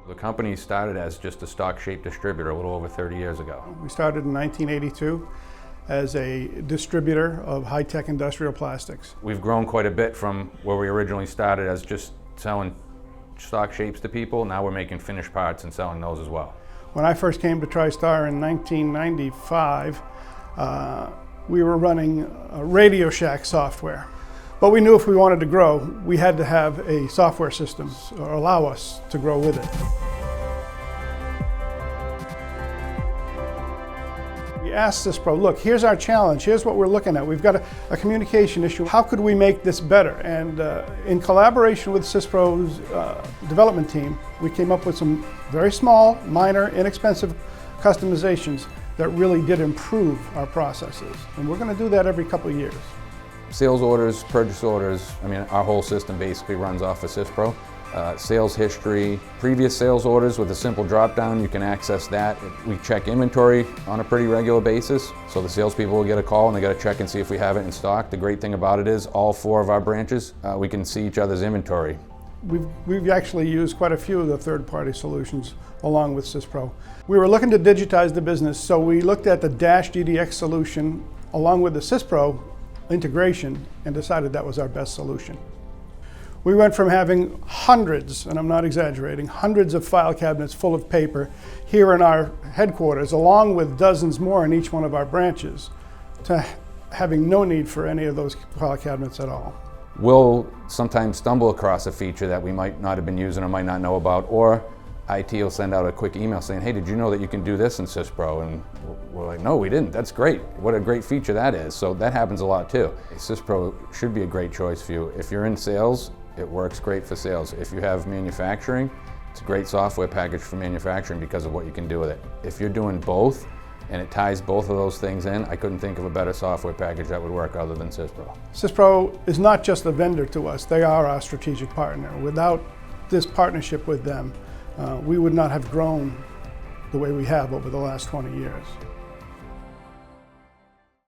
The company started as just a stock shape distributor a little over 30 years ago. We started in 1982 as a distributor of high-tech industrial plastics. We've grown quite a bit from where we originally started as just selling stock shapes to people. Now we're making finished parts and selling those as well. When I first came to TriStar in 1995, we were running Radio Shack software. But we knew if we wanted to grow, we had to have a software system or allow us to grow with it. We asked Syspro, look, here's our challenge, here's what we're looking at. We've got a communication issue. How could we make this better? And in collaboration with Syspro's development team, we came up with some very small, minor, inexpensive customizations that really did improve our processes. And we're going to do that every couple of years. Sales orders, purchase orders, our whole system basically runs off of Syspro. Sales history, previous sales orders with a simple drop down, you can access that. We check inventory on a pretty regular basis, so the salespeople will get a call and they got to check and see if we have it in stock. The great thing about it is all 4 of our branches, we can see each other's inventory. We've actually used quite a few of the third-party solutions along with Syspro. We were looking to digitize the business, so we looked at the Dash DDX solution along with the Syspro integration and decided that was our best solution. We went from having hundreds, and I'm not exaggerating, hundreds of file cabinets full of paper here in our headquarters, along with dozens more in each one of our branches, to having no need for any of those file cabinets at all. We'll sometimes stumble across a feature that we might not have been using or might not know about, or IT will send out a quick email saying, hey, did you know that you can do this in Syspro? And we're like, no, we didn't. That's great. What a great feature that is. So that happens a lot too. Syspro should be a great choice for you. If you're in sales, it works great for sales. If you have manufacturing, it's a great software package for manufacturing because of what you can do with it. If you're doing both and it ties both of those things in, I couldn't think of a better software package that would work other than Syspro. Syspro is not just a vendor to us, they are our strategic partner. Without this partnership with them, we would not have grown the way we have over the last 20 years.